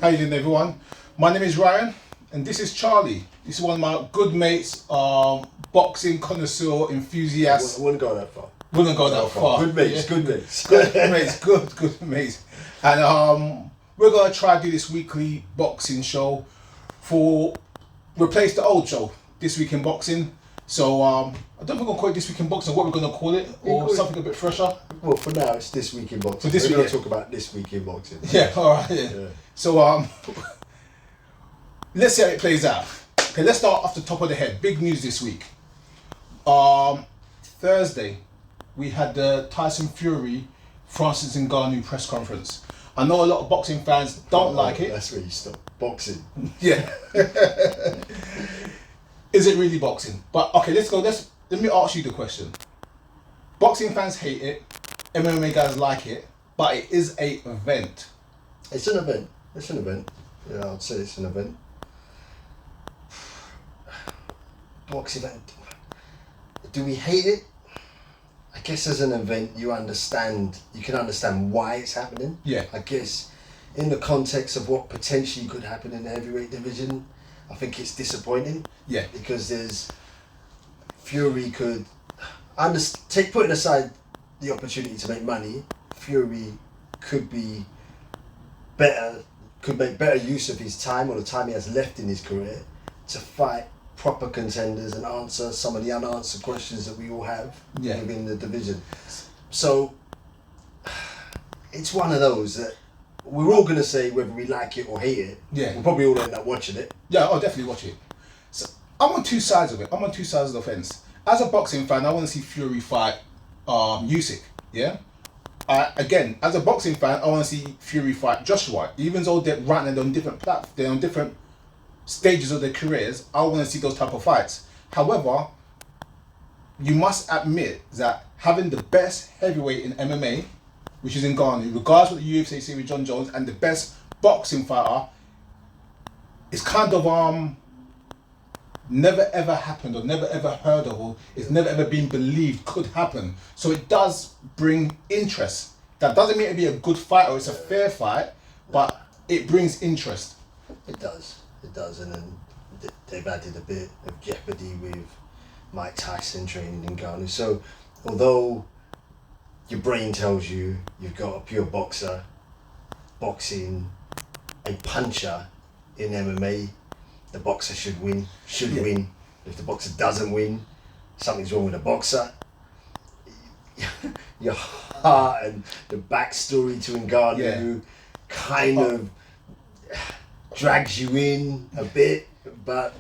How you doing, everyone? My name is Ryan, and this is Charlie. This is one of my good mates, boxing connoisseur, enthusiast. I wouldn't go that far. Wouldn't go that far. Good mates, Yeah. good mates. Good mates, good mates. And we're gonna try to do this weekly boxing show for replace the old show, This Week in Boxing. So I don't think we're gonna call it This Week in Boxing. What we're gonna call it, or something a bit fresher. Well, for now, it's This Week in Boxing. So this we're going week, to talk about This Week in Boxing. Yeah, all right. Yeah. So let's see how it plays out. Okay, let's start off the top of the head. Big news this week. Thursday, we had the Tyson Fury Francis Ngannou press conference. I know a lot of boxing fans don't like it. That's where you stop. Boxing. Yeah. Is it really boxing? But okay, let me ask you the question. Boxing fans hate it, MMA guys like it, but it is an event. It's an event. It's an event. Yeah, I'd say it's an event. Boxing event. Do we hate it? I guess as an event, you can understand why it's happening. Yeah. I guess in the context of what potentially could happen in the heavyweight division, I think it's disappointing. Yeah. Because Fury could putting aside the opportunity to make money, Fury could make better use of his time or the time he has left in his career to fight proper contenders and answer some of the unanswered questions that we all have within the division. So it's one of those that we're all going to say whether we like it or hate it. Yeah. We'll probably all end up watching it. Yeah, I'll definitely watch it. So I'm on two sides of it. I'm on two sides of the fence. As a boxing fan, I want to see Fury fight Usyk. Yeah. Again, as a boxing fan, I want to see Fury fight Joshua. Even though they're running on different they're on different stages of their careers. I want to see those type of fights. However, you must admit that having the best heavyweight in MMA, which is Ngannou, regardless of what the UFC say with John Jones, and the best boxing fighter, is kind of never ever happened or never ever heard of, or it's never ever been believed could happen. So it does bring interest. That doesn't mean it'll be a good fight or it's a fair fight, but it brings interest. It does, and then they've added a bit of jeopardy with Mike Tyson training Ngannou. So although your brain tells you you've got a pure boxer boxing a puncher in MMA, the boxer should win. If the boxer doesn't win, something's wrong with the boxer. Your heart and the backstory to Ngannou kind of drags you in a bit, but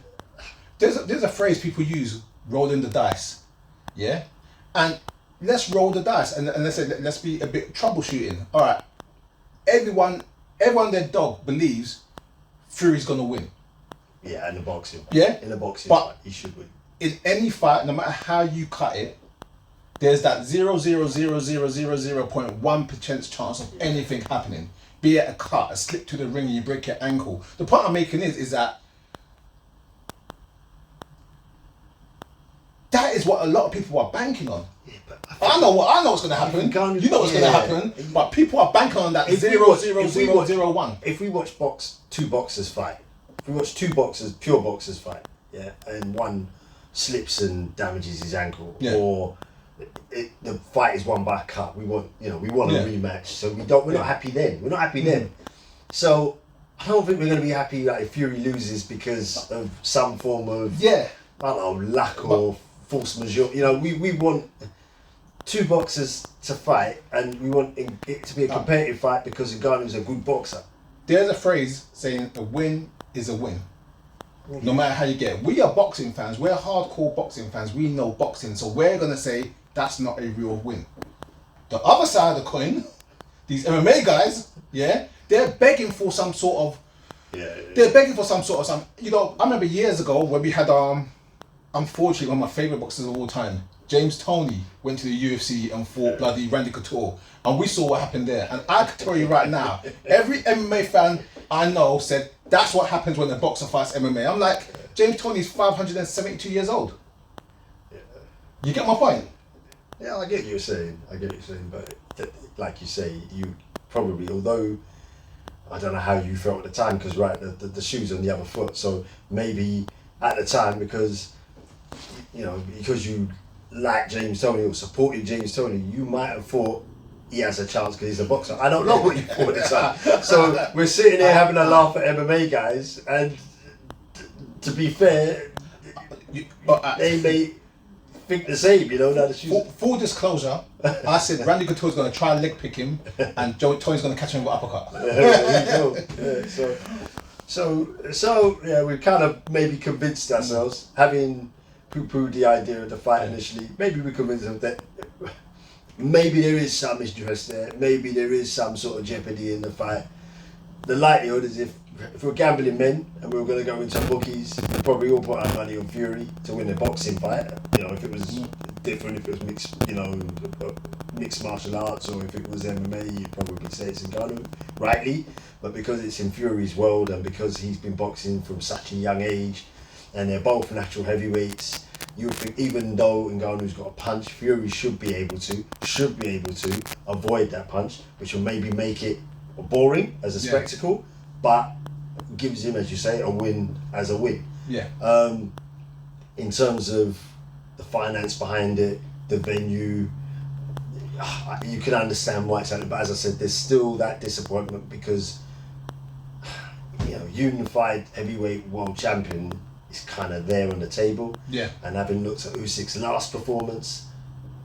there's a phrase people use: rolling the dice. Yeah, and let's roll the dice and let's be a bit troubleshooting. All right, everyone, their dog believes Fury's gonna win. Yeah, in the boxing. Yeah, in the boxing but fight, he should win. In any fight, no matter how you cut it, there's that 0.1% chance of anything happening. Be it a cut, a slip to the ring, and you break your ankle. The point I'm making is that is what a lot of people are banking on. Yeah, but I know what's going to happen. You know what's going to happen. But people are banking on that 0.00001. If we watch two boxers fight, if we watch pure boxers fight, and one slips and damages his ankle, or the fight is won by a cut, we want a rematch. So we're not happy then. We're not happy then. So I don't think we're going to be happy if Fury loses because of some form of I don't know, luck or force majeure. We want two boxers to fight, and we want it to be a competitive fight because Ngannou's a good boxer. There's a phrase saying a win is a win. No matter how you get it. We are boxing fans. We're hardcore boxing fans. We know boxing. So we're going to say that's not a real win. The other side of the coin, these MMA guys, they're begging for some sort of... They're begging for some sort of... I remember years ago when we had, unfortunately, one of my favourite boxers of all time, James Toney, went to the UFC and fought bloody Randy Couture. And we saw what happened there. And I can tell you right now, every MMA fan I know said, that's what happens when a boxer fights MMA. I'm like, James Toney's 572 years old. You get my point? Yeah, I get what you're saying. But like you say, you probably, although I don't know how you felt at the time, because the shoe's on the other foot. So maybe at the time, because you like James Toney or supported James Toney, you might have thought he has a chance because he's a boxer. I don't know what you thought at the time. So we're sitting here having a laugh at MMA guys, and to be fair, they may think the same, Now the shoes. Full disclosure, I said Randy Couture's going to try and leg pick him, and Tony's going to catch him with an uppercut. There you go. Yeah, so we kind of maybe convinced ourselves, having poo-pooed the idea of the fight initially. Maybe we convinced them that maybe there is some interest there. Maybe there is some sort of jeopardy in the fight. The likelihood is if we're gambling men and we were going to go into bookies, we'd probably all put our money on Fury to win a boxing fight. If it was different, if it was mixed martial arts, or if it was MMA, you'd probably say it's Ngannou, rightly. But because it's in Fury's world, and because he's been boxing from such a young age, and they're both natural heavyweights, you would think even though Ngannou's got a punch, Fury should be able to avoid that punch, which will maybe make it boring as a spectacle, but gives him, as you say, a win as a win. Yeah. In terms of the finance behind it, the venue, you can understand why it's happening, but as I said, there's still that disappointment because unified heavyweight world champion is kind of there on the table. Yeah. And having looked at Usyk's last performance,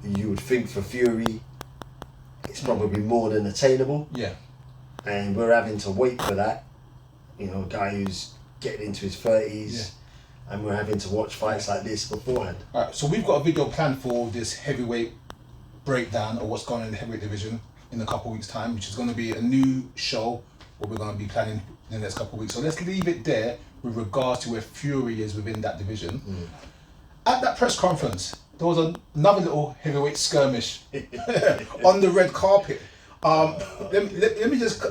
you would think for Fury, it's probably more than attainable. Yeah. And we're having to wait for that. A guy who's getting into his 30s, and we're having to watch fights like this beforehand. All right, so we've got a video planned for this heavyweight breakdown of what's going on in the heavyweight division in a couple of weeks' time, which is going to be a new show what we're going to be planning in the next couple of weeks. So let's leave it there with regards to where Fury is within that division. At that press conference, there was another little heavyweight skirmish on the red carpet. Let me just.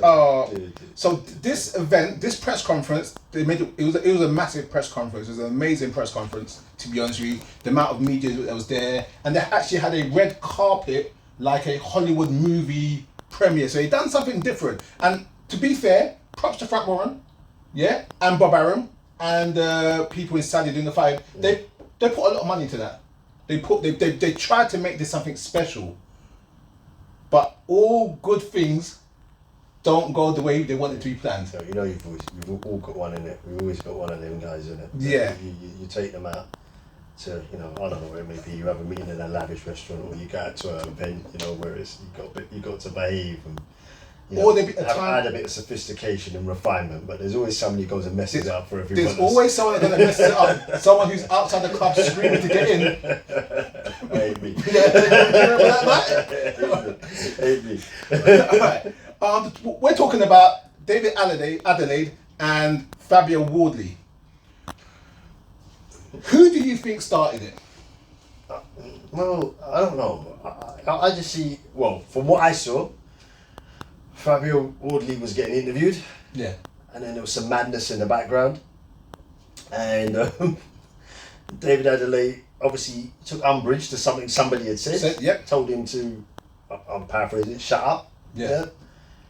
So this event, this press conference, they made it. It was a massive press conference. It was an amazing press conference. To be honest with you, the amount of media that was there, and they actually had a red carpet like a Hollywood movie premiere. So they done something different. And to be fair, props to Frank Warren, and Bob Arum, and people in Saudi doing the fight. They put a lot of money into that. They tried to make this something special. But all good things don't go the way they want it to be planned. So you've all got one in it. We've always got one of them guys in it. Yeah. You take them out to I don't know where it may be. You have a meeting in a lavish restaurant, or you go out to an event where it's you got to behave and or they add a bit of sophistication and refinement. But there's always somebody who goes and messes it up for everyone. There's always someone that's gonna mess it up. Someone who's outside the club screaming to get in. Hate me. Hate me. Alright. We're talking about David Adeleye and Fabio Wardley. Who do you think started it? Well, I don't know. I just see. Well, from what I saw, Fabio Wardley was getting interviewed. Yeah. And then there was some madness in the background. And David Adeleye obviously took umbrage to something somebody had said. Yep. Told him to, I'm paraphrasing, shut up. Yeah.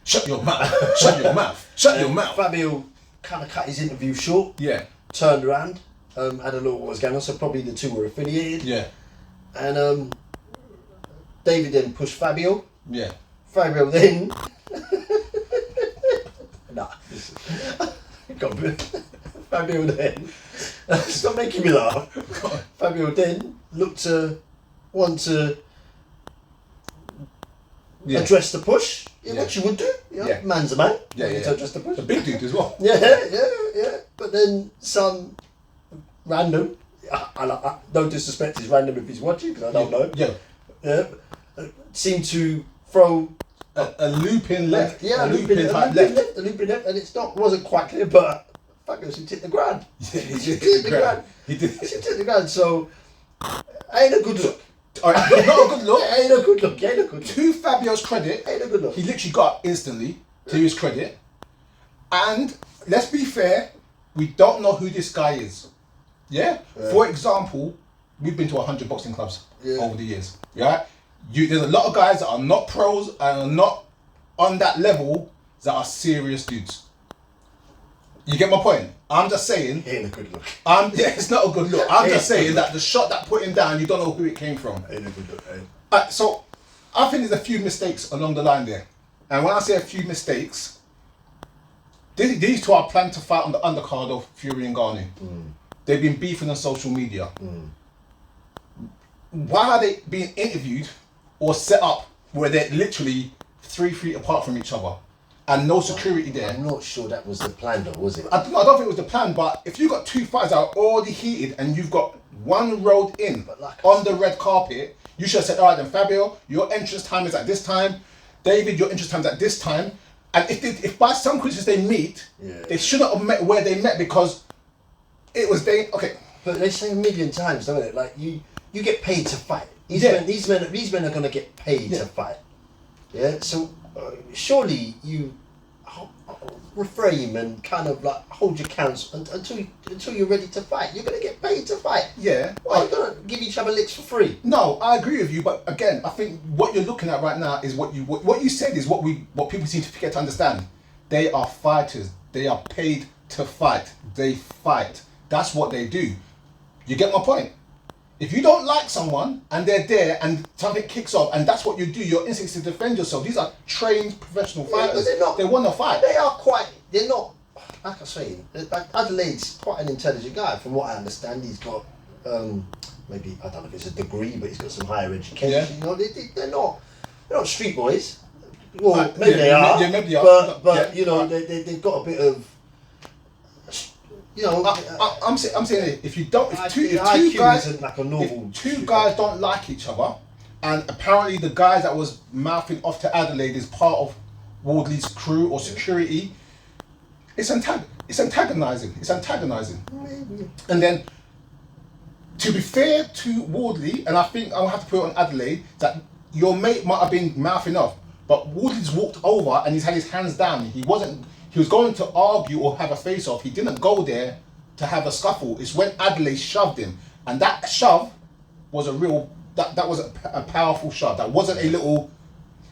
Shut your mouth. Shut your mouth. Shut your mouth. Fabio kind of cut his interview short. Yeah. Turned around, had a look at what was going on. So probably the two were affiliated. Yeah. And David then pushed Fabio. Yeah. Fabio then... Fabio then... Stop making me laugh. Fabio then looked to want to address the push. What you would do. Man's a man. To address the push. A big dude as well. Yeah. But then some random... I no disrespect, he's random if he's watching, because I don't know. Yeah. Seemed to throw... A looping left. Yeah, a looping left, and it wasn't quite clear, but fuck it, he hit the ground. Yeah, he hit the ground. He hit the ground, so ain't a good look. Alright, not a good look. Ain't a good look. To Fabio's credit, ain't a good look. He literally got up instantly, to his credit. And let's be fair, we don't know who this guy is. Yeah? For example, we've been to 100 boxing clubs over the years. Yeah? There's a lot of guys that are not pros and are not on that level that are serious dudes. You get my point? I'm just saying. Ain't a good look. It's not a good look. I'm just saying that the shot that put him down, you don't know who it came from. Ain't a good look. So, I think there's a few mistakes along the line there. And when I say a few mistakes, these two are planned to fight on the undercard of Fury and Ngannou. They've been beefing on social media. Why are they being interviewed or set up where they're literally 3 feet apart from each other and no security there? I'm not sure that was the plan though, was it? I don't think it was the plan, but if you've got two fighters that are already heated and you've got one road in on the red carpet, you should have said, all right then, Fabio, your entrance time is at this time. David, your entrance time is at this time. And if by some coincidence they meet, they shouldn't have met where they met because it was okay. But they say a million times, don't they? Like you get paid to fight. These men are gonna get paid to fight. Yeah. So surely you refrain and kind of like hold your counts until you're ready to fight. You're gonna get paid to fight. Yeah. Why are you gonna give each other licks for free? No, I agree with you, but again, I think what you're looking at right now is what you said is what people seem to forget to understand. They are fighters. They are paid to fight. They fight. That's what they do. You get my point? If you don't like someone and they're there and something kicks off and that's what you do, your instinct is to defend yourself. These are trained professional fighters. They want to fight. They're not, like I say, like Adelaide's quite an intelligent guy from what I understand. He's got, maybe, I don't know if it's a degree, but he's got some higher education. Yeah. You know, they're not street boys. Well, maybe they are. Yeah, maybe they are. But you know, they've got a bit of, you know, I'm saying if two guys don't like each other, and apparently the guy that was mouthing off to Adelaide is part of Wardley's crew or security, it's antagonizing. And then, to be fair to Wardley, and I think I'll have to put it on Adelaide, that your mate might have been mouthing off, but Wardley's walked over and he's had his hands down. He was going to argue or have a face-off. He didn't go there to have a scuffle. It's when Adeleye shoved him. And that shove was that was a powerful shove. That wasn't a little,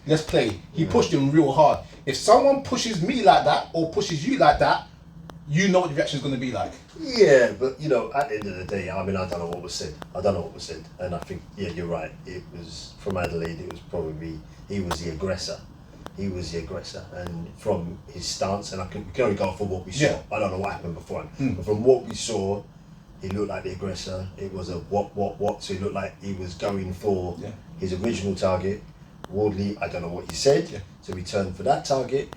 let's play. He pushed him real hard. If someone pushes me like that or pushes you like that, you know what the reaction is going to be like. Yeah, but you know, at the end of the day, I mean, I don't know what was said. And I think, yeah, you're right. It was, from Adelaide, it was probably, he was the aggressor. And from his stance, and we can only go from what we saw. Yeah. I don't know what happened before, but from what we saw, he looked like the aggressor. It was a what, so he looked like he was going for his original target. Wardley, I don't know what he said, so he turned for that target.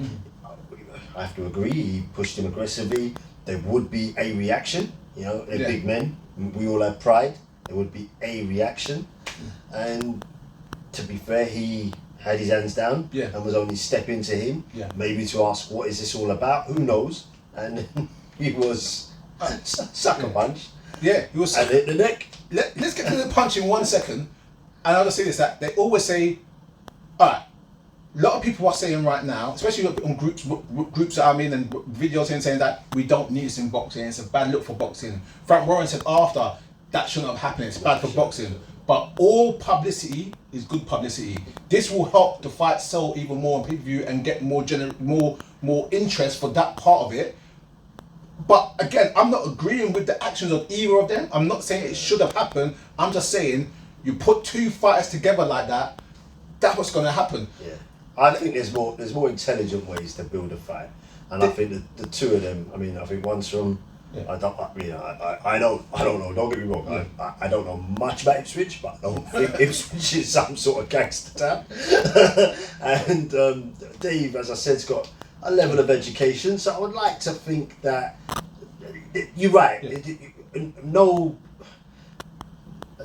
I have to agree, he pushed him aggressively. There would be a reaction, you know, they're big men, we all have pride, there would be a reaction. And to be fair, he had his hands down and was only stepping to him, maybe to ask what is this all about, who knows, and he was sucker punch. Yeah, he was. And hit the neck. Let's get to the punch in 1 second, and I'll just say this, that they always say, alright, a lot of people are saying right now, especially on groups that I'm in and videos saying that we don't need this in boxing, it's a bad look for boxing. Frank Warren said after, that shouldn't have happened, it's bad for boxing. But all publicity is good publicity. This will help the fight sell even more on pay-per-view and get more interest for that part of it. But again, I'm not agreeing with the actions of either of them. I'm not saying it should have happened. I'm just saying you put two fighters together like that, that's what's going to happen. Yeah, I think there's more intelligent ways to build a fight, and I think the two of them. I mean, I think one's from. I don't know. Don't get me wrong. I don't know much about Ipswich, but I don't think Ipswich is some sort of gangster town. And Dave, as I said, has got a level of education, so I would like to think that you're right. No,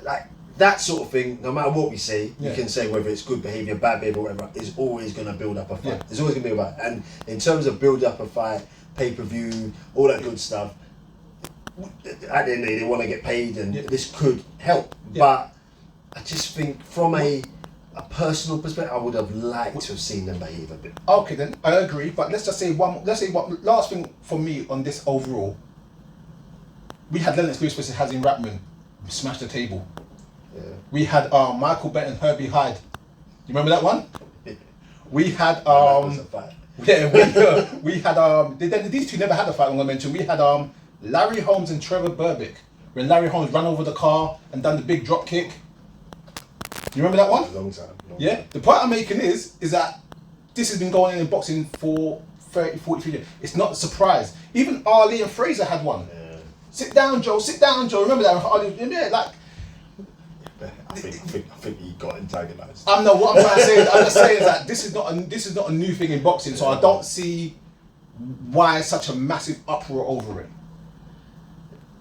like that sort of thing. No matter what we say, you can say whether it's good behaviour, bad behaviour, whatever. Is always going to build up a fight. There's always going to be a fight. And in terms of build up a fight, pay-per-view, all that good stuff. At the end of the day, they want to get paid, and this could help. But I just think, from a personal perspective, I would have liked to have seen them behave a bit. Okay, then I agree. But let's say one last thing for me on this overall. We had Lennox Lewis versus Hazim Ratman smash the table. Yeah. We had Michael Benton, Herbie Hyde. You remember that one? We had Yeah, we had these two never had a fight. I'm gonna mention we had Larry Holmes and Trevor Berbick when Larry Holmes ran over the car and done the big drop kick. You remember that one? A long time. Yeah. The point I'm making is that this has been going on in boxing for 30, 40 years. It's not a surprise. Even Ali and Fraser had one. Yeah. Sit down, Joe. Remember that? Ali, yeah, like. I think he got antagonized. What I'm trying to say is, I'm just saying that this is not a new thing in boxing, so I don't see why such a massive uproar over it.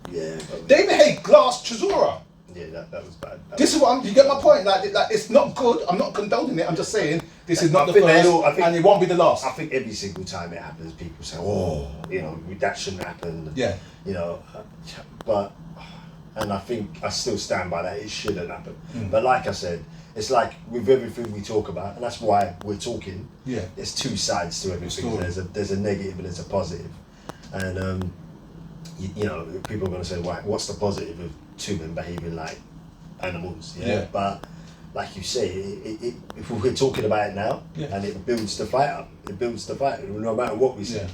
Yeah. David Haye glassed Chisora. Yeah, that was bad. This is what you get my point. Like it's not good. I'm not condoning it. I'm just saying this is not the first, and it won't be the last. I think every single time it happens, people say, "Oh, that shouldn't happen." Yeah. But. And I think I still stand by that. It shouldn't happen. But like I said, it's like with everything we talk about, and that's why we're talking. Yeah. There's two sides to everything. There's a negative and there's a positive. And people are going to say, "Why? What's the positive of two men behaving like animals?" Yeah. But like you say, if we're talking about it now, and it builds the fight up. It builds the fight, no matter what we say. Yeah.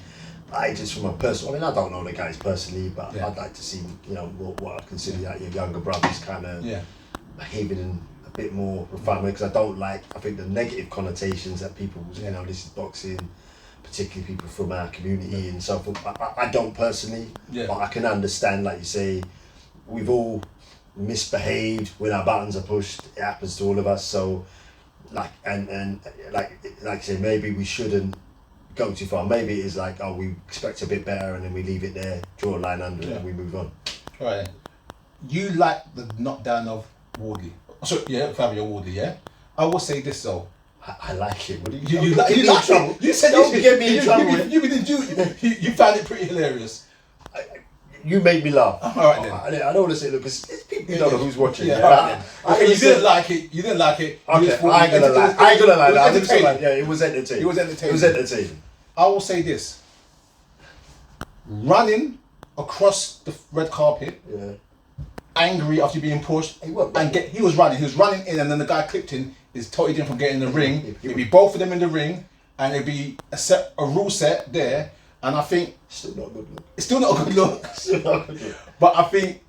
I just from a personal, I don't know the guys personally, but I'd like to see, what I consider like your younger brothers kind of behaving in a bit more refinement, because I think the negative connotations that people, this is boxing, particularly people from our community and so forth. I don't personally, but I can understand, like you say, we've all misbehaved when our buttons are pushed. It happens to all of us. So, like I say, maybe we shouldn't go too far. Maybe it is like, we expect a bit better and then we leave it there, draw a line under it and we move on. Right. You like the knockdown of Wardley. Fabio Wardley, yeah? I will say this though. I like it. What do you like it? You said don't get me in trouble. You found it pretty hilarious. You made me laugh. Alright then. I don't want to say, look, because people don't know who's watching. You didn't like it. Okay, I ain't gonna lie. It was entertaining. It was entertaining. I will say this. Running across the red carpet, angry after being pushed, he was running in, and then the guy clipped him. Is totally different from getting in the ring. It'd be both of them in the ring, and it'd be a rule set there. And I think still not a good look. It's still not a good look. But I think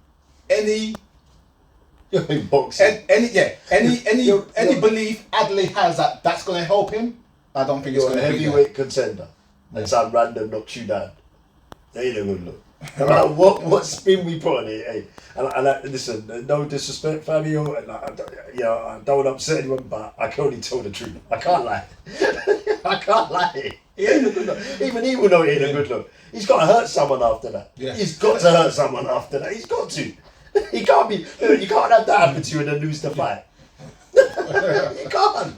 any boxing. Any belief Adeleye has that's going to help him, I don't think it's going to help him. Heavyweight contender, and some random knocks you down. That ain't a good look. No matter what spin we put on it, hey. And listen, no disrespect, Fabio. I don't want to upset anyone, but I can only tell the truth. I can't lie. He ain't a good look. Even he will know he ain't a good look. He's got to hurt someone after that. Yeah. He's got to hurt someone after that. He's got to. He can't be. You can't have that happen to you and then lose the fight. You can't.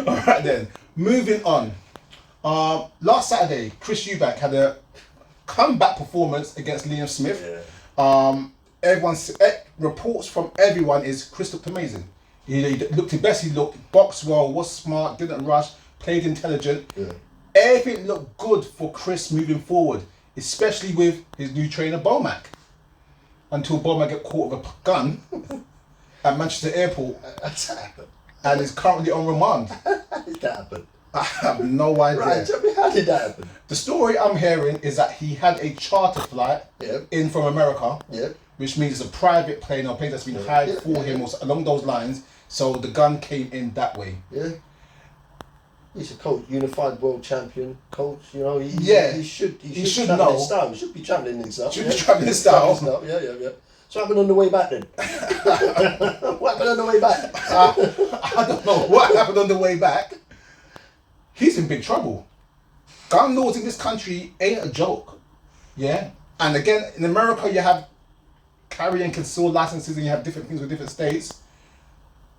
All right then. Moving on. Last Saturday, Chris Eubank had a comeback performance against Liam Smith. Yeah. Reports from everyone is Chris looked amazing. He looked the best. He looked boxed well, was smart, didn't rush, played intelligent. Yeah. Everything looked good for Chris moving forward, especially with his new trainer Bomac. Until Bomac got caught with a gun at Manchester Airport, and is currently on remand. How did that happen? I have no idea. Right, tell me, how did that happen? The story I'm hearing is that he had a charter flight in from America, which means it's a private plane or a plane that's been hired for him or along those lines. So the gun came in that way. Yeah. He's a coach, unified world champion coach. He should know. Style. He should be travelling in style. Should be travelling in style. Yeah. So what happened on the way back then? What happened on the way back? I don't know what happened on the way back. He's in big trouble. Gun laws in this country ain't a joke. Yeah? And again, in America, you have carry and conceal licenses and you have different things with different states.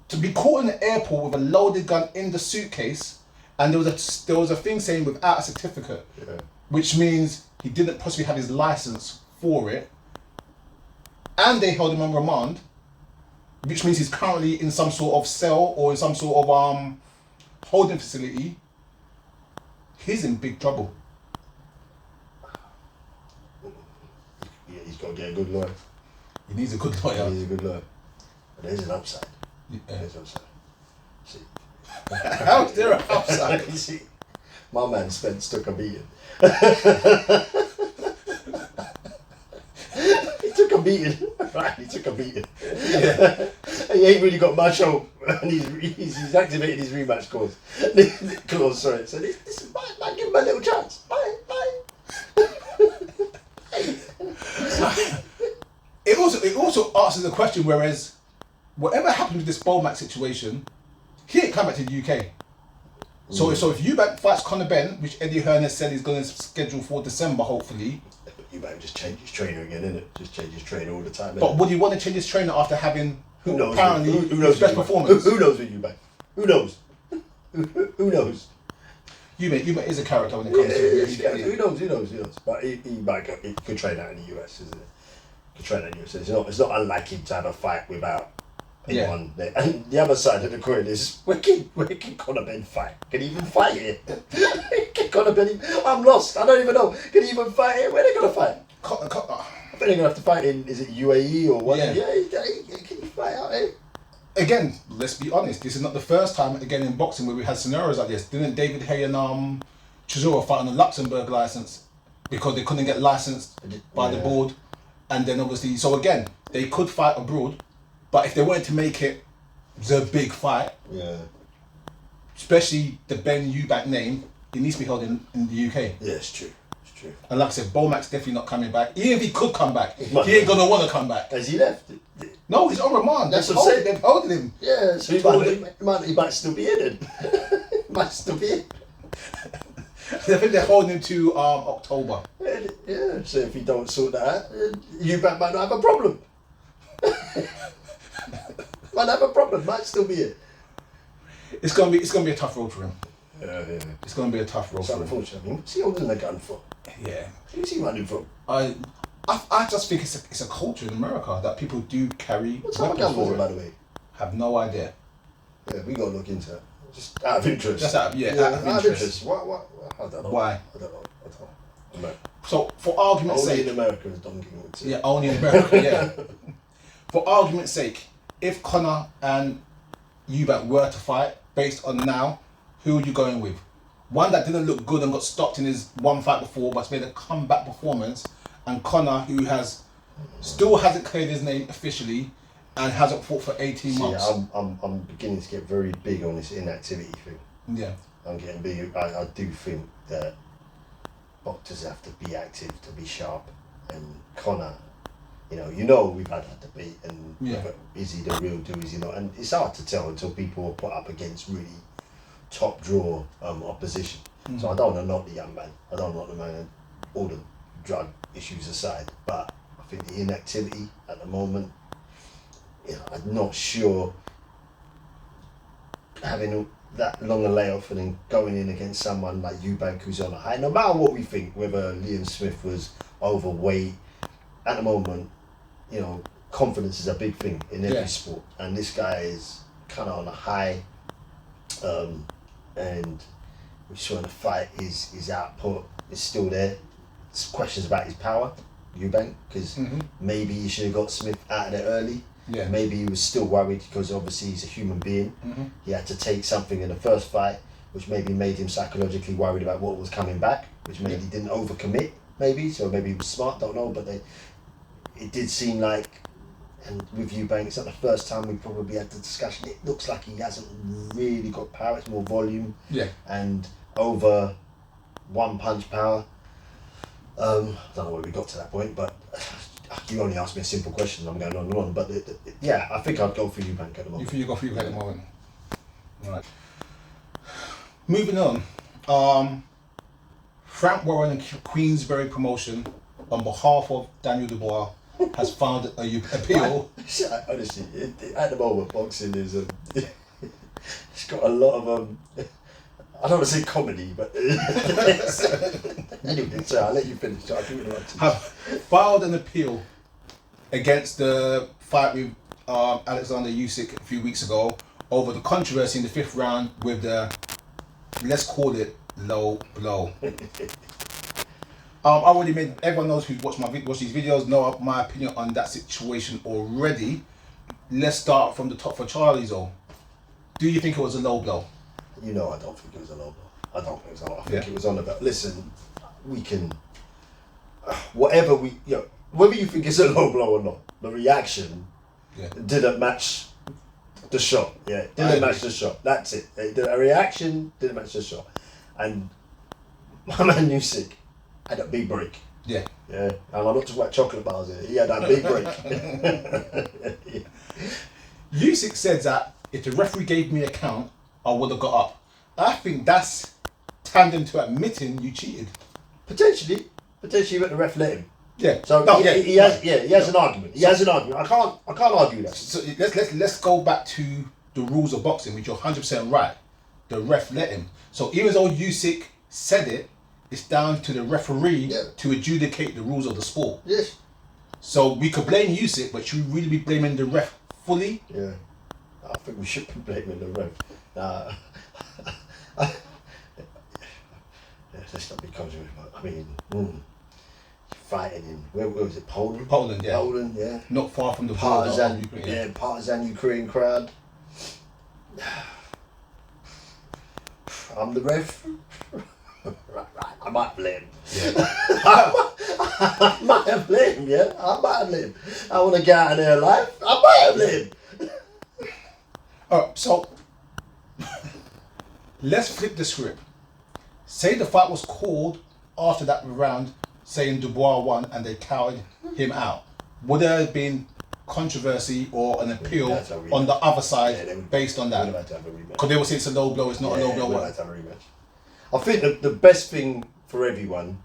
To be caught in the airport with a loaded gun in the suitcase, and there was a thing saying without a certificate, which means he didn't possibly have his license for it, and they held him on remand, which means he's currently in some sort of cell or in some sort of holding facility. He's in big trouble. Yeah, he's got to get a good lawyer. He needs a good lawyer. But there's an upside. Yeah. There's an upside. See, How is there a upside? You see, my man Spence took a beating. He took a beating. Right, he took a beating. Yeah. He ain't really got much hope, and he's activated his rematch clause. Sorry. So this is might give him a little chance. Bye. It also answers the question. Whereas, whatever happened with this Bomac situation, he ain't come back to the UK. So if Eubank fights Conor Benn, which Eddie Hearn has said he's going to schedule for December, hopefully. Eubank just change his trainer again, innit? Just change his trainer all the time. But would he want to change his trainer after having who knows? Apparently Who knows his best performance? Who knows with Eubank? Who knows? Who knows? Eubank is a character when it comes to it. Who knows? But he could train out in the US, isn't it? Could train out in the US. It's not unlike him to have a fight without anyone there. And the other side of the coin is where can Conor Benn fight? Can he even fight here? Can Conor Benn? I'm lost. I don't even know. Can he even fight here? Where are they gonna fight? I bet they're gonna have to fight in. Is it UAE or what? Yeah. Can he fight out here? Again, let's be honest. This is not the first time again in boxing where we had scenarios like this. Didn't David Hay and Chisora fight on a Luxembourg license because they couldn't get licensed by the board, and then obviously so they could fight abroad, but if they wanted to make it the big fight, especially the Ben Eubank name, it needs to be held in the UK. Yeah, it's true. And like I said, Bomac's definitely not coming back. Even if he could come back, he ain't gonna want to come back. Has he left? No, he's on remand. That's what I'm saying. They've holding him. Yeah, so he might still be in it. He might still be in. I think they're holding him to October. Yeah, so if he don't sort that out, Eubank might not have a problem. Might still be in. It's gonna be a tough road for him. Yeah. It's gonna be a tough road for him. Unfortunately, what's he holding a gun for? Yeah. Who's he running from? I just think it's a culture in America that people do carry What's that weapons gun was for it, by it. the way? Have no idea. Yeah, we gotta look into that. Just out of interest. Just out of interest. What? I don't know. Why? I don't know. So for argument's Only sake, in America is Don King would say. yeah, only in America, yeah. For argument's sake, if Conor and Eubank were to fight, based on now, who are you going with? One that didn't look good and got stopped in his one fight before, but's made a comeback performance, and Conor, who still hasn't cleared his name officially and hasn't fought for 18 months. I'm beginning to get very big on this inactivity thing. Yeah. I'm getting big. I do think that boxers have to be active to be sharp, and Conor, we've had that debate, and is he the real deal, is he not? And it's hard to tell until people are put up against really top draw opposition. Mm-hmm. So I don't want to knock the young man. I don't want to knock the man, all the drug issues aside, but I think the inactivity at the moment, I'm not sure having that longer layoff and then going in against someone like Eubank who's on a high, no matter what we think, whether Liam Smith was overweight, at the moment, confidence is a big thing in every sport, and this guy is kind of on a high, and we saw in the fight his output is still there. There's questions about his power, Eubank, because maybe he should have got Smith out of there early. Yeah. Maybe he was still worried because obviously he's a human being. Mm-hmm. He had to take something in the first fight, which maybe made him psychologically worried about what was coming back, which maybe he didn't overcommit, maybe. So maybe he was smart, don't know. But it did seem like, and with Eubank, it's not the first time we probably had the discussion. It looks like he hasn't really got power. It's more volume. Yeah. And over one punch power. I don't know where we got to that point, but you only asked me a simple question. I'm going on and on, but I think I'd go for Eubank at the moment. You go for Eubank at the moment. Right. Moving on. Frank Warren and Queensberry Promotion, on behalf of Daniel Dubois, has filed an appeal. Honestly, at the moment, boxing is it's got a lot of I don't want to say comedy, but anyway, so I'll let you finish. I'll give it the right to you. Have filed an appeal against the fight with Alexander Usyk a few weeks ago over the controversy in the 5th round with the, let's call it, low blow. Everyone knows who's watched these videos know my opinion on that situation already. Let's start from the top for Charlie though. Do you think it was a low blow? you know, I don't think it was a low blow. I don't think it was a low blow. I think it was on the belt. Listen, we can, whatever we, whether you think it's a low blow or not, the reaction didn't match the shot. Yeah, didn't match the shot. That's it. A reaction didn't match the shot. And my man Usyk had a big break. Yeah. Yeah. And I'm not talking about chocolate bars here. He had that big break. Usyk said that if the referee gave me a count, I would have got up. I think that's tandem to admitting you cheated. Potentially, but the ref let him. Yeah. So he has an argument. He has an argument. I can't argue that. So let's go back to the rules of boxing, which you're 100% right. The ref let him. So even though Usyk said it, it's down to the referee to adjudicate the rules of the sport. Yes. So we could blame Usyk, but should we really be blaming the ref fully? Yeah. I think we should be blaming the ref. Let's not be controversial, but I mean, fighting in, where was it, Poland? Poland, yeah. Poland, yeah. Not far from the partisan, border of Ukraine. Partisan Ukraine crowd. I'm the ref. I might blame. Yeah. I might have blamed, yeah. I might have blamed. I want to get out of there alive. I might have blamed. Alright, so let's flip the script. Say the fight was called after that round, saying Dubois won and they counted him out. Would there have been controversy or an appeal on the other side based on that? Because they will say it's a low blow, it's not a low blow. We'll have to have a rematch. I think the best thing for everyone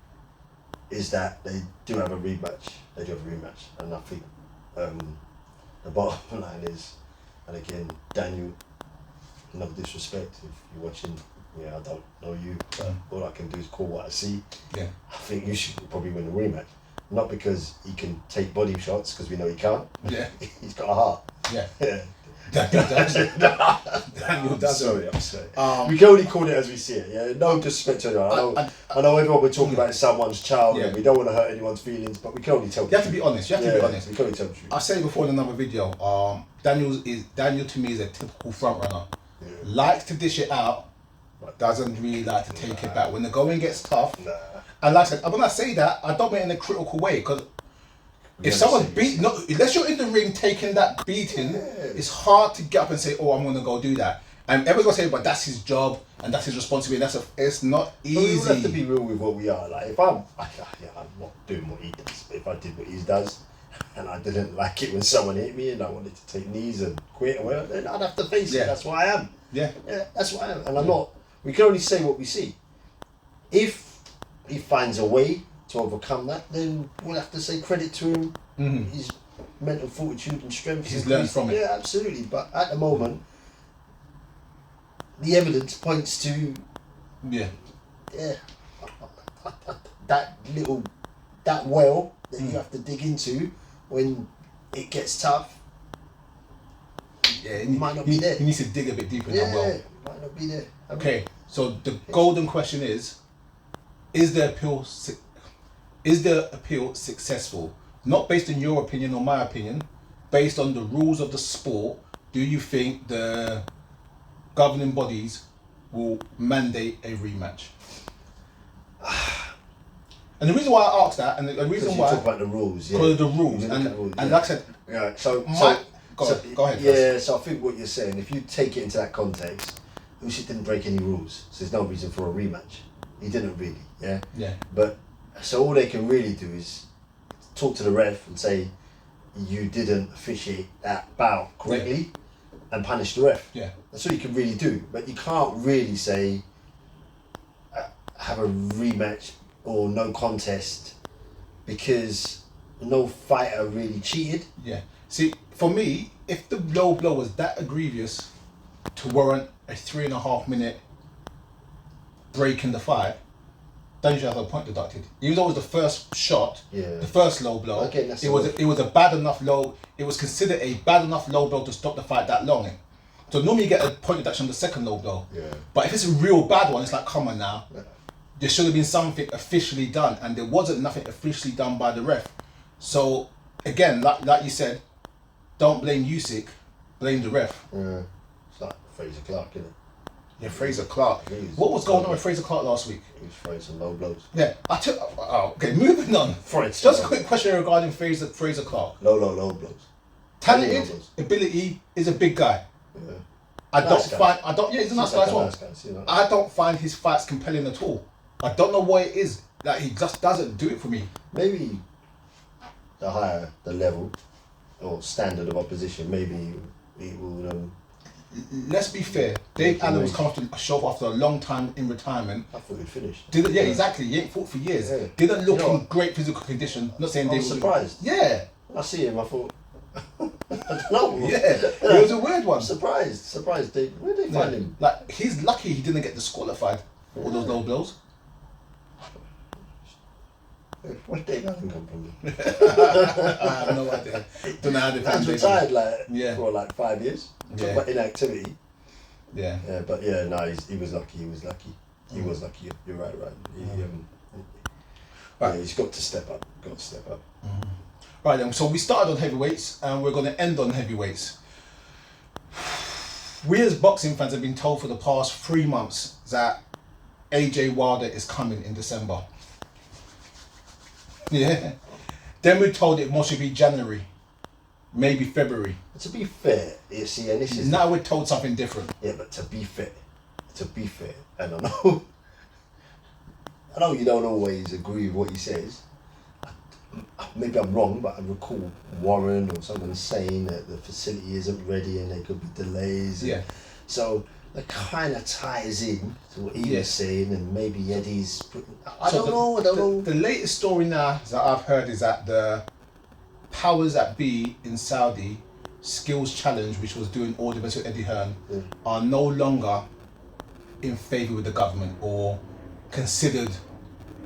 is that they do have a rematch. They do have a rematch. And I think the bottom line is, and again, Daniel, no disrespect if you're watching, I don't know you, but all I can do is call what I see. Yeah. I think you should probably win the rematch. Not because he can take body shots, because we know he can't. Yeah. He's got a heart. Yeah. Daniel does. Daniel does. I'm sorry. We can only call it as we see it. Yeah, no disrespect to anyone. I know everyone we're talking about is someone's child, and we don't want to hurt anyone's feelings, but we can only tell. You have to be honest. You have to be honest. We can only tell the truth. I said before in another video. Daniel to me is a typical front runner. Yeah. Likes to dish it out, but doesn't really like to take it back when the going gets tough. And like I said, when I say that, I don't mean it in a critical way, because if someone's unless you're in the ring taking that beating, it's hard to get up and say, "Oh, I'm gonna go do that." And everyone's gonna say, "But that's his job and that's his responsibility." It's not easy. We have to be real with what we are. Like, if I'm not doing what he does. But if I did what he does, and I didn't like it when someone hit me, and I wanted to take knees and quit, then I'd have to face it. That's what I am. Yeah, that's what I am. And I'm not. We can only say what we see. If he finds a way to overcome that, then we'll have to say credit to him. His mental fortitude and strength. He's learned from it. Yeah, absolutely. But at the moment, the evidence points to that well that you have to dig into when it gets tough. Yeah, it might not be there. He needs to dig a bit deeper in that well. It might not be there. Okay, so the golden question is the appeal successful? Not based on your opinion or my opinion, based on the rules of the sport. Do you think the governing bodies will mandate a rematch? And the reason why I asked that, and the reason why you talk about the rules, because of the rules, and like I said, so go ahead. Yeah, so I think what you're saying, if you take it into that context, Usyk didn't break any rules, so there's no reason for a rematch. He didn't really, yeah. But so all they can really do is talk to the ref and say you didn't officiate that bout correctly, and punish the ref. Yeah, that's all you can really do. But you can't really say have a rematch or no contest because no fighter really cheated. Yeah. See, for me, if the low blow was that egregious to warrant a 3.5 minute break in the fight, then you should have a point deducted. Even though it was the first shot, the first low blow, it was a bad enough low. It was considered a bad enough low blow to stop the fight that long. So normally you get a point deduction on the second low blow. Yeah. But if it's a real bad one, it's like, come on now. Yeah. There should have been something officially done, and there wasn't nothing officially done by the ref. So again, like you said, don't blame Usyk, blame the ref. Yeah. It's like Fraser Clark, isn't it? Yeah, Fraser Clark. He What was going on with Fraser Clark last week? He was throwing some low blows. Yeah, okay, moving on. Just a quick question regarding Fraser Clark. Low blows. Talented, ability, is a big guy. Yeah. He's a nice guy as well. I don't find his fights compelling at all. I don't know what it is. Like, he just doesn't do it for me. Maybe the higher the level or standard of opposition, maybe he will. Let's be fair. Dave Allen was coming to show up after a long time in retirement. I thought he'd finished. Exactly. He ain't fought for years. Yeah. Didn't look in great physical condition. Not saying I was surprised. Yeah. I see him. I thought. I don't know. Yeah. It was a weird one. Surprised. Where did they find him? Like, he's lucky he didn't get disqualified for all those low blows. Where did Dave Allen come from? I have no idea. Don't know how they found him. He's retired for 5 years. Yeah. But inactivity. Yeah. Yeah, but yeah, no, he was lucky. He was lucky. You're right. He's got to step up. Mm-hmm. Right then, so we started on heavyweights and we're going to end on heavyweights. We as boxing fans have been told for the past 3 months that AJ Wilder is coming in December. Yeah. Then we're told it must be January, maybe February. To be fair, you see, and this is... Now we're told something different. Yeah, but to be fair, I don't know. I know you don't always agree with what he says. Maybe I'm wrong, but I recall Warren or someone saying that the facility isn't ready and there could be delays. Yeah. So that kind of ties in to what he was saying, and maybe Eddie's putting... I don't know. The latest story now that I've heard is that the powers that be in Saudi Skills Challenge, which was doing all the events with Eddie Hearn, are no longer in favour with the government or considered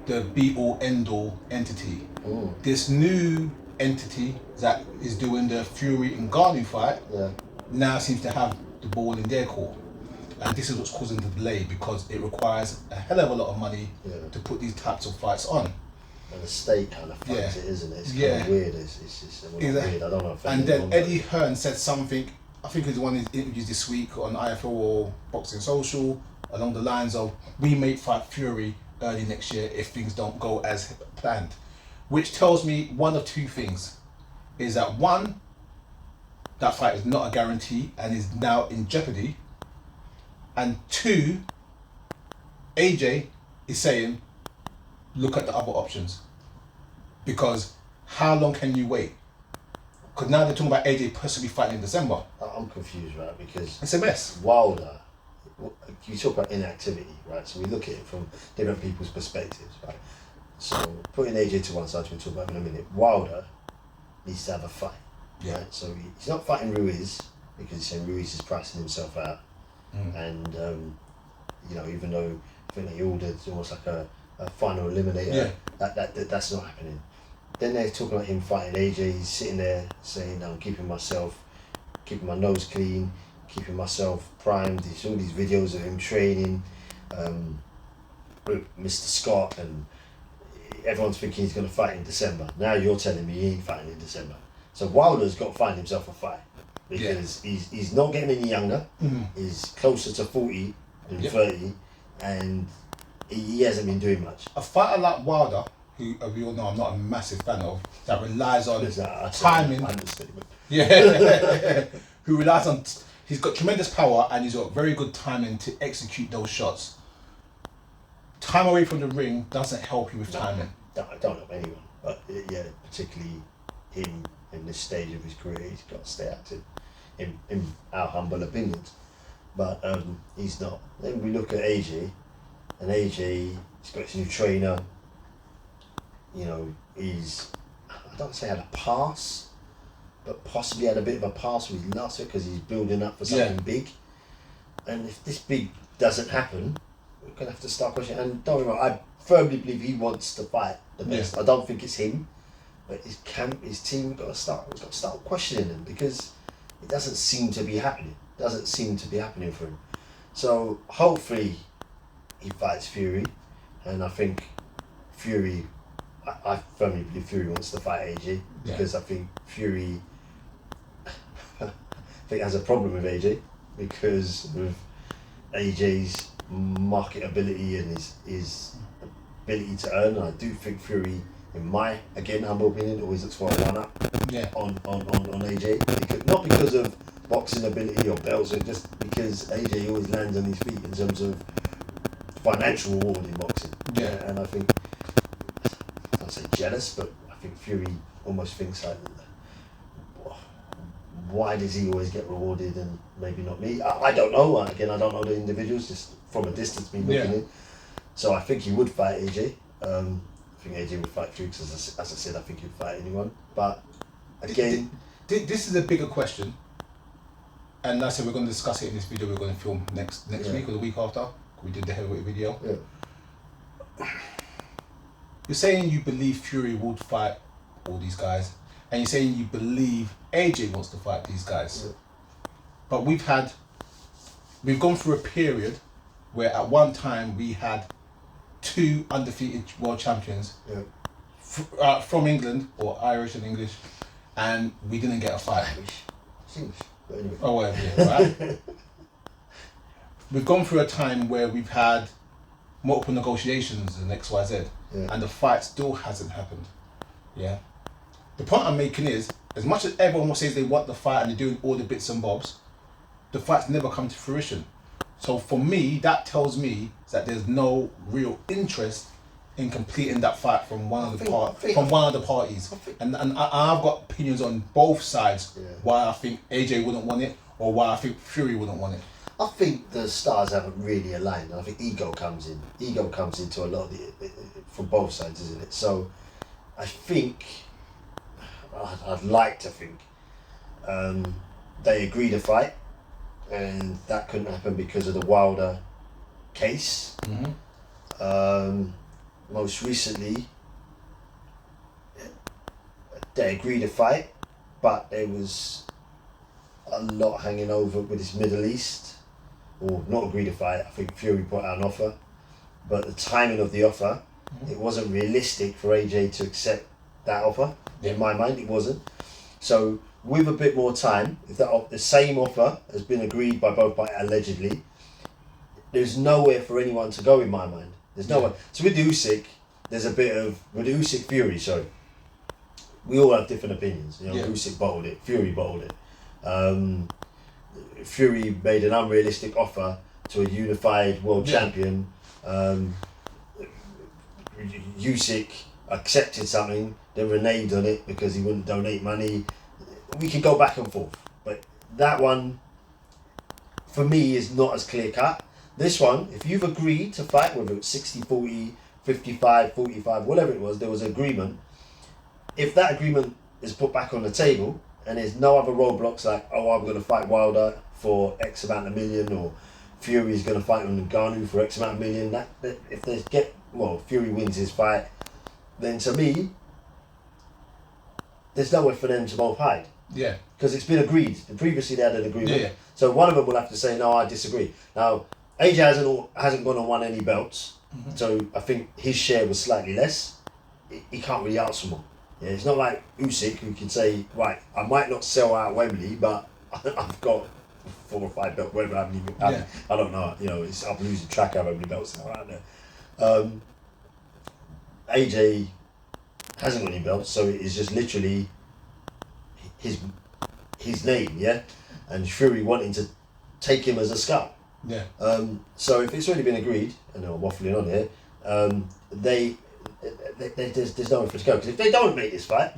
the be-all end-all entity. This new entity that is doing the Fury and Ngannou fight now seems to have the ball in their court. And this is what's causing the delay, because it requires a hell of a lot of money to put these types of fights on. And the state kind of funds it, isn't it? It's kind of weird. It's just weird. I don't know if and then Eddie Hearn said something, I think it was one of his interviews this week on IFL or Boxing Social, along the lines of, we may fight Fury early next year if things don't go as planned. Which tells me one of two things. Is that one, that fight is not a guarantee and is now in jeopardy. And two, AJ is saying, look at the other options. Because how long can you wait? Because now they're talking about AJ possibly fighting in December. I'm confused, right? Because it's a mess. Wilder, you talk about inactivity, right? So we look at it from different people's perspectives, right? So putting AJ to one side, we'll talk about in a minute. Wilder needs to have a fight, right? So he's not fighting Ruiz because he's saying Ruiz is pricing himself out. And even though I think he ordered almost like a final eliminator, that's not happening. Then they're talking about him fighting AJ. He's sitting there saying, I'm keeping my nose clean, keeping myself primed. There's all these videos of him training with Mr. Scott, and everyone's thinking he's going to fight in December. Now you're telling me he ain't fighting in December. So Wilder's got to find himself a fight. Because he's not getting any younger. He's closer to 40 than 30, and he hasn't been doing much. A fighter like Wilder, who we all know I'm not a massive fan of, that relies on timing. Who relies on... He's got tremendous power and he's got very good timing to execute those shots. Time away from the ring doesn't help you with timing. I don't know anyone, but particularly him in this stage of his career, he's got to stay active. In our humble opinions, but he's not. Then we look at AJ, and AJ, he's got his new trainer. He's, I don't say had a pass, but possibly had a bit of a pass with his last because he's building up for something big. And if this big doesn't happen, we're gonna have to start questioning. And don't get me wrong, I firmly believe he wants to fight the best. I don't think it's him, but his team got to start questioning him, because it doesn't seem to be happening. For him. So hopefully he fights Fury, and I think Fury, I firmly believe Fury wants to fight AJ, because I think Fury has a problem with AJ because of AJ's marketability and his ability to earn. And I do think Fury, in my humble opinion, always looks for a run up on AJ. Not because of boxing ability or belts, or just because AJ always lands on his feet in terms of financial reward in boxing. Yeah. And I think, I don't say jealous, but I think Fury almost thinks like, why does he always get rewarded and maybe not me? I don't know. Again, I don't know the individuals, just from a distance, me looking in. So I think he would fight AJ. I think AJ would fight Fury because, as I said, I think he'd fight anyone. But again, this is a bigger question. And like I said, we're going to discuss it in this video we're going to film next week or the week after. We did the heavyweight video. Yeah. You're saying you believe Fury would fight all these guys, and you're saying you believe AJ wants to fight these guys. Yeah. But we've gone through a period where at one time we had 2 undefeated world champions from England, or Irish and English, and we didn't get a fight. English. But anyway. Oh, whatever, right? We've gone through a time where we've had multiple negotiations and XYZ, and the fight still hasn't happened. Yeah. The point I'm making is, as much as everyone says they want the fight and they're doing all the bits and bobs, the fight's never come to fruition. So for me, that tells me that there's no real interest in completing that fight from one of the parties. And I've got opinions on both sides why I think AJ wouldn't want it or why I think Fury wouldn't want it. I think the stars haven't really aligned. I think ego comes in. Ego comes into a lot of from both sides, isn't it? So I think, I'd like to think, they agreed to fight, and that couldn't happen because of the Wilder case. Most recently, they agreed to fight, but there was a lot hanging over with this Middle East, or not agreed to fight. I think Fury put out an offer, but the timing of the offer, it wasn't realistic for AJ to accept that offer. In my mind, it wasn't. So with a bit more time, if the same offer has been agreed by both parties allegedly, there's nowhere for anyone to go in my mind. There's nowhere. So with Usyk, there's a bit of, with Usyk Fury, sorry, we all have different opinions. You know, Usyk bottled it, Fury bottled it. Fury made an unrealistic offer to a unified world champion. Usyk accepted something, then reneged on it because he wouldn't donate money. We could go back and forth, but that one, for me, is not as clear cut. This one, if you've agreed to fight, whether it's 60-40, 55-45, whatever it was, there was agreement. If that agreement is put back on the table and there's no other roadblocks like, oh, I'm going to fight Wilder for X amount of million, or Fury is going to fight on Ngannou for X amount of million, that if they Fury wins his fight, then to me, there's nowhere for them to both hide. Yeah. Because it's been agreed. Previously they had an agreement. Yeah. So one of them will have to say, no, I disagree. Now, AJ hasn't gone and won any belts, so I think his share was slightly less. He can't really ask for more. Yeah, it's not like Usyk, who can say, right, I might not sell out Wembley, but I've got 4 or 5 belts, whatever I don't know, you know, I'm losing track of how many belts are around there. AJ hasn't got any belts, so it's just literally his name, yeah? And Fury wanting to take him as a scout. Yeah. So if it's already been agreed, I know I'm waffling on here, there's nowhere for it to go. Because if they don't make this fight,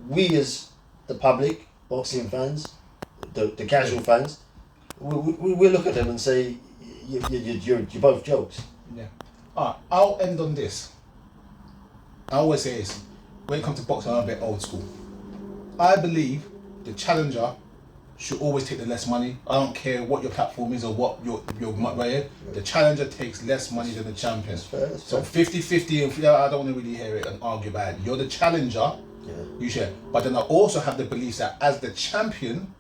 we as the public, boxing fans, the casual fans, we'll look at them and say, you're both jokes. Yeah. Alright, I'll end on this. I always say this, when it comes to boxing, I'm a bit old school. I believe the challenger should always take the less money. I don't care what your platform is or what your the challenger takes less money than the champion. That's so 50-50, and I don't want to really hear it and argue about it. You're the challenger, you share. But then I also have the belief that as the champion,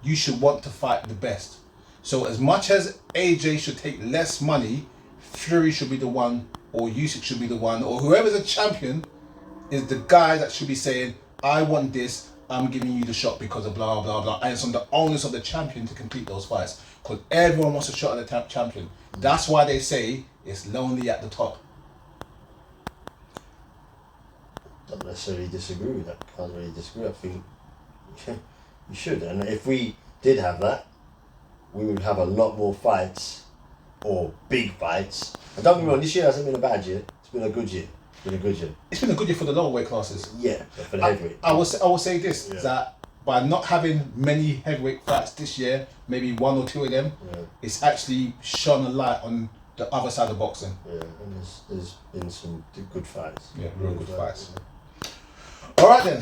you should want to fight the best. So as much as AJ should take less money, Fury should be the one, or Usyk should be the one, or whoever's a champion is the guy that should be saying, I want this, I'm giving you the shot because of blah, blah, blah. And it's on the onus of the champion to complete those fights. because everyone wants a shot at the champion. That's why they say it's lonely at the top. Don't necessarily disagree with that. Can't really disagree. I think you should. And if we did have that, we would have a lot more fights, or big fights. And don't get me wrong, this year hasn't been a bad year. It's been a good year. It's been a good year. It's been a good year for the lower weight classes. Yeah, but for the heavyweight. I will say this, that by not having many heavyweight fights this year, maybe 1 or 2 of them, it's actually shone a light on the other side of boxing. Yeah, and there's been some good fights. Yeah, real good fights. All right then.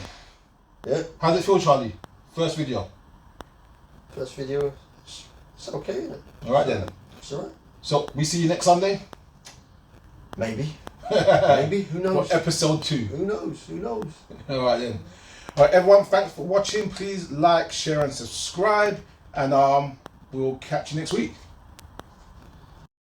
Yeah. How's it feel, Charlie? First video. First video. It's okay, isn't it? All right then. It's alright. So we see you next Sunday. Maybe. Maybe. Who knows? For episode 2. Who knows? Who knows? All right then. All right, everyone. Thanks for watching. Please like, share, and subscribe. And we'll catch you next week.